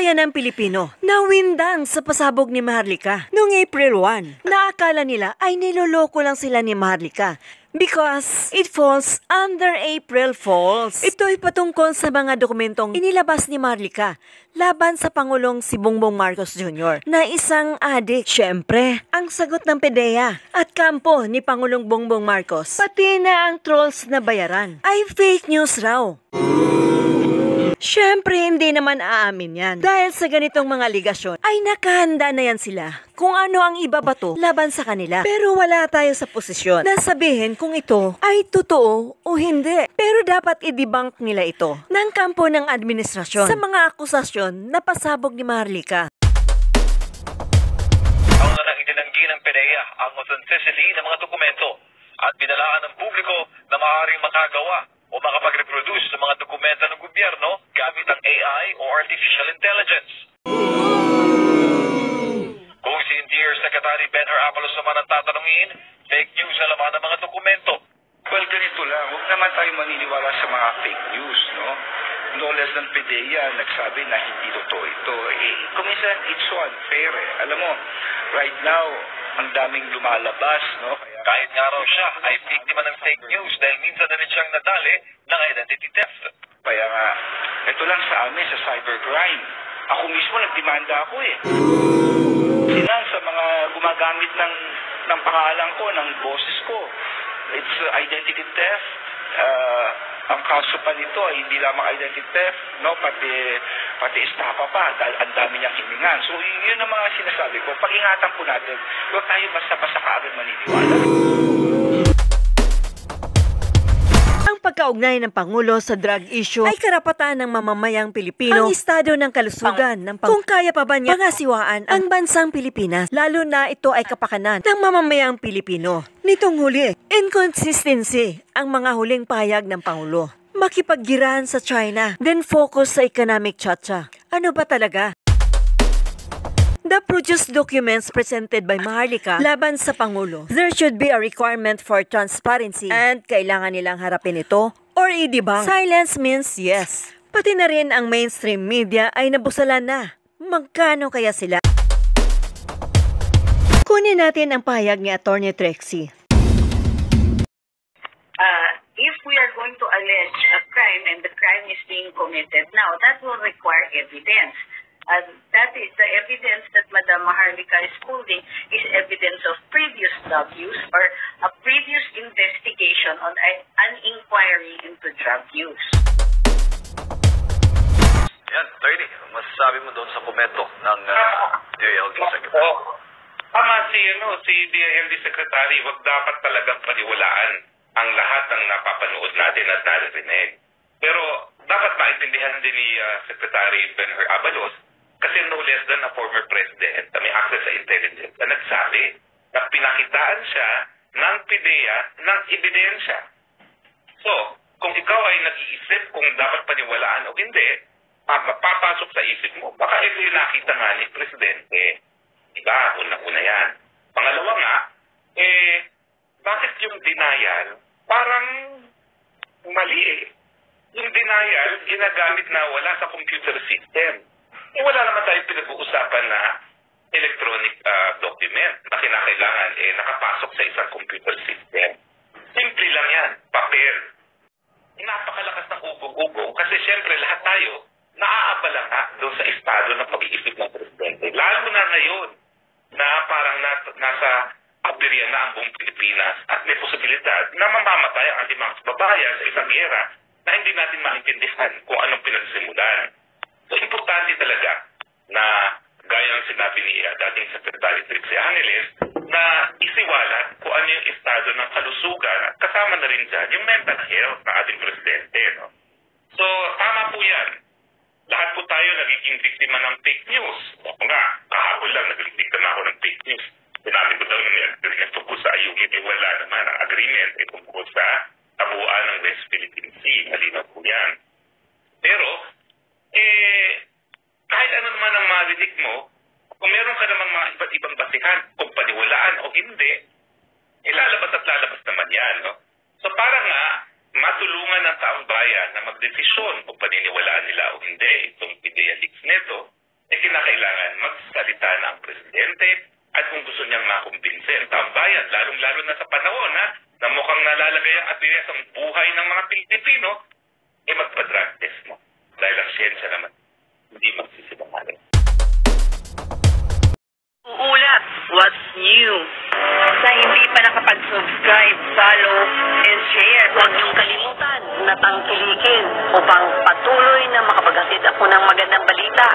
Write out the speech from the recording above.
bayan ng Pilipino nawindang sa pasabog ni Maharlika noong April 1. Naakala nila ay niloloko lang sila ni Maharlika because it falls under April Fools. Ito'y patungkol sa mga dokumentong inilabas ni Maharlika laban sa Pangulong si Bongbong Marcos Jr. na isang adik. Siyempre, ang sagot ng PDEA at kampo ni Pangulong Bongbong Marcos, pati na ang trolls na bayaran, ay fake news raw. Siyempre, hindi naman aamin yan. Dahil sa ganitong mga ligasyon, ay nakahanda na yan sila kung ano ang ibabato laban sa kanila. Pero wala tayo sa posisyon na sabihin kung ito ay totoo o hindi. Pero dapat i-debunk nila ito ng kampo ng administrasyon sa mga akusasyon na pasabog ni Maharlika. Ang nang itinanggi ng PDEA ang authenticity ng mga dokumento at pinalaan ng publiko na maaaring makagawa o makapag-reproduce ng mga dokumento ng gobyerno gamit ang AI o Artificial Intelligence. Kung si Interior Secretary Benher Abalos naman ang tatanungin, fake news na laman ng mga dokumento. Well, ganito lang. Huwag naman tayo maniniwala sa mga fake news, no? No less than PDEA nagsabi na hindi totoo ito. Kuminsan, it's so unfair eh. Alam mo, right now, ang daming lumalabas, no? Kahit nga raw siya ay biktima ng fake news dahil minsan na rin siyang nadali ng identity theft. Kaya nga, ito lang sa amin sa cybercrime. Ako mismo nagdemanda ako eh. Sinan sa mga gumagamit ng pangalan ko, ng boses ko. It's identity theft. Ang kaso pa nito ay hindi lamang identity theft, no? Pati estafa pa dahil ang dami niyang hiningan. So yun ang mga sinasabi ko. Pag-ingatan po natin, huwag tayo basta-basta kaagad maniniwala. Ang pagkaugnay ng Pangulo sa drug issue ay karapatan ng mamamayang Pilipino ang estado ng kalusugan ng kung kaya pa ba niya pangasiwaan ang bansang Pilipinas, lalo na ito ay kapakanan ng mamamayang Pilipino. Nitong huli, inconsistency ang mga huling pahayag ng Pangulo. Makipaggirahan sa China, then focus sa economic chacha. Ano ba talaga? The produced documents presented by Maharlika laban sa Pangulo, there should be a requirement for transparency and kailangan nilang harapin ito or i-debunk. Silence means yes. Pati na rin ang mainstream media ay nabusalan na. Magkano kaya sila? Kunin natin ang pahayag ni Attorney Trixie. If we are going to allege a crime and the crime is being committed now, that will require evidence. That is the evidence that Madam Maharlika is holding is evidence of previous drug use or a previous investigation on an inquiry into drug use. Yan, attorney, masasabi mo doon sa komento ng DILG Secretary? Tama si DILG Secretary, wag dapat talagang paniwalaan ang lahat ng napapanood natin at naririnig. Pero dapat maintindihan din ni Secretary Benher Abalos kasi no less than a former president na may access sa intelligence na nagsabi na pinakitaan siya ng PDEA ng ebidensya. So, kung ikaw ay nag-iisip kung dapat paniwalaan o hindi, papasok sa isip mo, baka ito yung nakita nga ni Presidente. Diba? Una-una yan. Pangalawa nga, bakit yung denial parang mali eh. Yung denial, ginagamit na wala sa computer system. Wala naman tayong pinag-uusapan na electronic document na kinakailangan nakapasok sa isang computer system. Simple lang yan, papel. Napakalakas ng ugo-ugo kasi siyempre lahat tayo naaabala nga doon sa estado ng pag-iisip ng Presidente. Lalo na ngayon na parang nasa aberya na ang buong Pilipinas at may posibilidad na mamamatay ang ating mga kababayan sa isang giyera na hindi natin maintindihan kung anong pinagsimulan. So, importante talaga na gaya ng sinabi ni dating Secretary Trixie Angeles na isiwalat kung ano yung estado ng kalusugan at kasama na rin dyan yung mental health ng ating Presidente. No? So, tama po yan. Lahat po tayo nagiging biktima ng fake news. Ako nga, kahapon lang naging biktima ako ng fake news. Sinabi ko daw ng agreement tungkol sa IUG, wala naman ang agreement tungkol sa tabuan ng West Philippine Sea. Malinaw po yan. Pero, kahit ano naman ang marinig mo, kung meron ka namang mga iba't ibang basihan, kung paniwalaan o hindi, lalabas at lalabas naman yan. No? So para nga, matulungan ng taong bayan na magdesisyon kung paniniwalaan nila o hindi itong PDEA leaks nito, kinakailangan magsalita na ang presidente at kung gusto niyang makumbinse ang taong bayan, lalong-lalo na sa panahon na mukhang nalalagay ang atines ang buhay ng mga Pilipino, magpa-drug test mo. Dahil ang siyensya naman, hindi magsisinungaling. Uulat, what's new? Sa hindi pa nakapag-subscribe, follow, and share. Huwag niyong kalimutan na tangkilikin upang patuloy na makapaghatid ako ng magandang balita.